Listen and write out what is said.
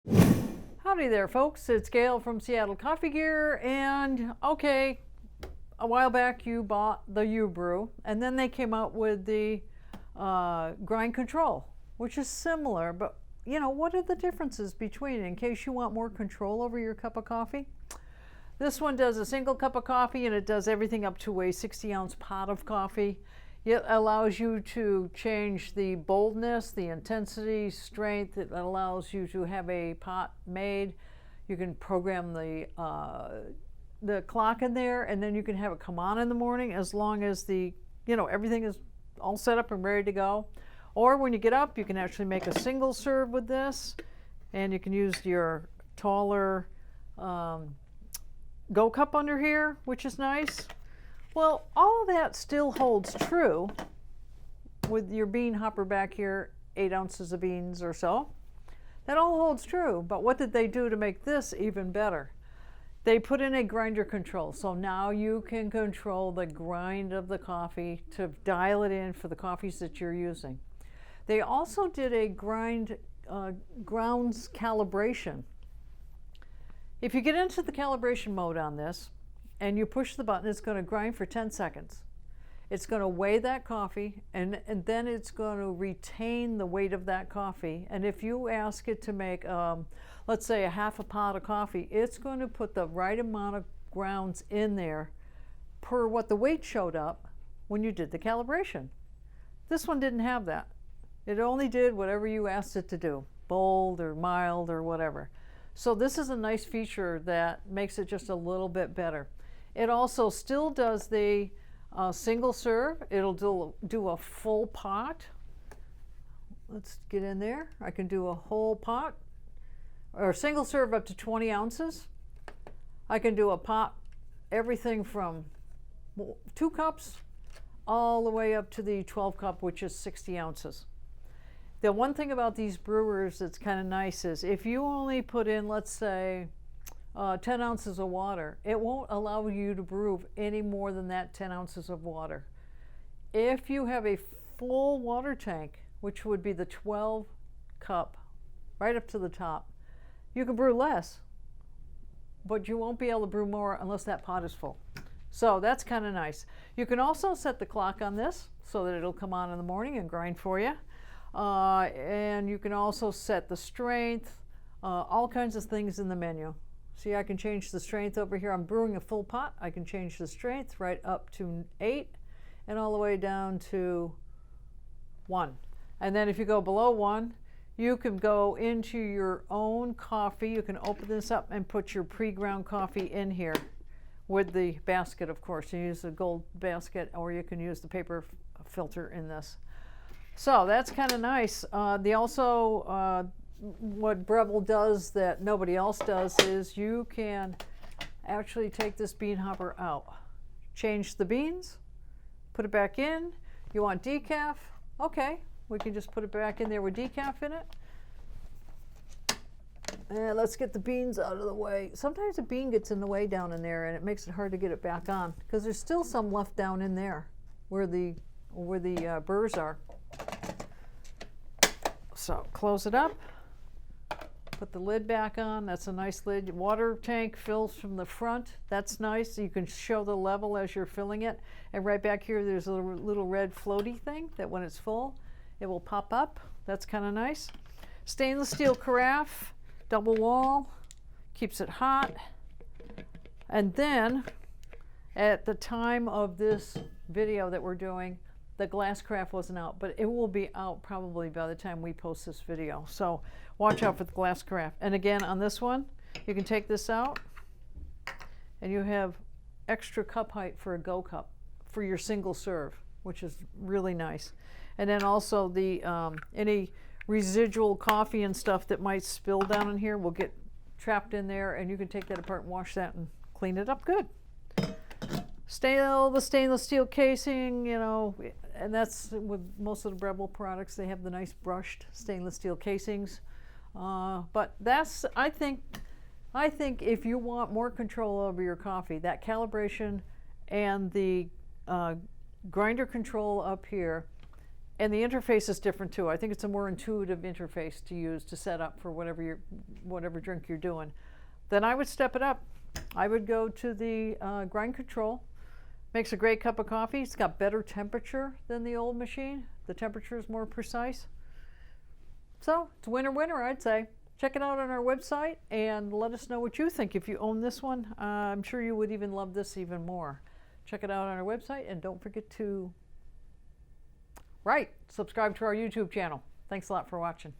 Howdy there, folks. It's Gail from Seattle Coffee Gear, and okay, a while back you bought the YouBrew, and then they came out with the grind control, which is similar, but you know, what are the differences between, in case you want more control over your cup of coffee? This one does a single cup of coffee, and it does everything up to a 60-ounce pot of coffee. It allows you to change the boldness, the intensity, strength. It allows you to have a pot made. You can program the clock in there, and then you can have it come on in the morning as long as everything is all set up and ready to go. Or when you get up, you can actually make a single serve with this, and you can use your taller Go cup under here, which is nice. Well, all of that still holds true with your bean hopper back here, 8 ounces of beans or so. That all holds true, but what did they do to make this even better? They put in a grinder control, so now you can control the grind of the coffee to dial it in for the coffees that you're using. They also did a grounds calibration. If you get into the calibration mode on this, and you push the button, it's going to grind for 10 seconds. It's going to weigh that coffee, and then it's going to retain the weight of that coffee. And if you ask it to make, let's say, a half a pot of coffee, it's going to put the right amount of grounds in there per what the weight showed up when you did the calibration. This one didn't have that. It only did whatever you asked it to do, bold or mild or whatever. So this is a nice feature that makes it just a little bit better. It also still does the single serve. It'll do a full pot. Let's get in there. I can do a whole pot, or single serve up to 20 ounces. I can do a pot, everything from 2 cups all the way up to the 12 cup, which is 60 ounces. The one thing about these brewers that's kind of nice is if you only put in, let's say, 10 ounces of water, it won't allow you to brew any more than that 10 ounces of water. If you have a full water tank, which would be the 12 cup, right up to the top, you can brew less, but you won't be able to brew more unless that pot is full. So that's kind of nice. You can also set the clock on this so that it'll come on in the morning and grind for you. And you can also set the strength, all kinds of things in the menu. See, I can change the strength over here. I'm brewing a full pot. I can change the strength right up to 8 and all the way down to 1. And then if you go below 1, you can go into your own coffee. You can open this up and put your pre-ground coffee in here with the basket, of course. You use the gold basket, or you can use the paper filter in this. So that's kind of nice. What Breville does that nobody else does is you can actually take this bean hopper out, change the beans, put it back in. You want decaf? Okay, we can just put it back in there with decaf in it. And let's get the beans out of the way. Sometimes a bean gets in the way down in there, and it makes it hard to get it back on because there's still some left down in there where the burrs are. So close it up. Put the lid back on. That's a nice lid. Water tank fills from the front. That's nice. You can show the level as you're filling it. And right back here, there's a little red floaty thing that when it's full, it will pop up. That's kind of nice. Stainless steel carafe, double wall, keeps it hot. And then, at the time of this video that we're doing, the glass carafe wasn't out, but it will be out probably by the time we post this video. So watch out for the glass carafe. And again, on this one, you can take this out, and you have extra cup height for a Go cup for your single serve, which is really nice. And then also the any residual coffee and stuff that might spill down in here will get trapped in there, and you can take that apart and wash that and clean it up good. The stainless steel casing, and that's with most of the Breville products. They have the nice brushed stainless steel casings. But that's, I think if you want more control over your coffee, that calibration and the grinder control up here And the interface is different too. I think it's a more intuitive interface to use to set up for whatever drink you're doing. Then I would step it up. I would go to the grind control. Makes a great cup of coffee. It's got better temperature than the old machine. The temperature is more precise. So it's winner, winner, I'd say. Check it out on our website and let us know what you think. If you own this one, I'm sure you would even love this even more. Check it out on our website, and don't forget to subscribe to our YouTube channel. Thanks a lot for watching.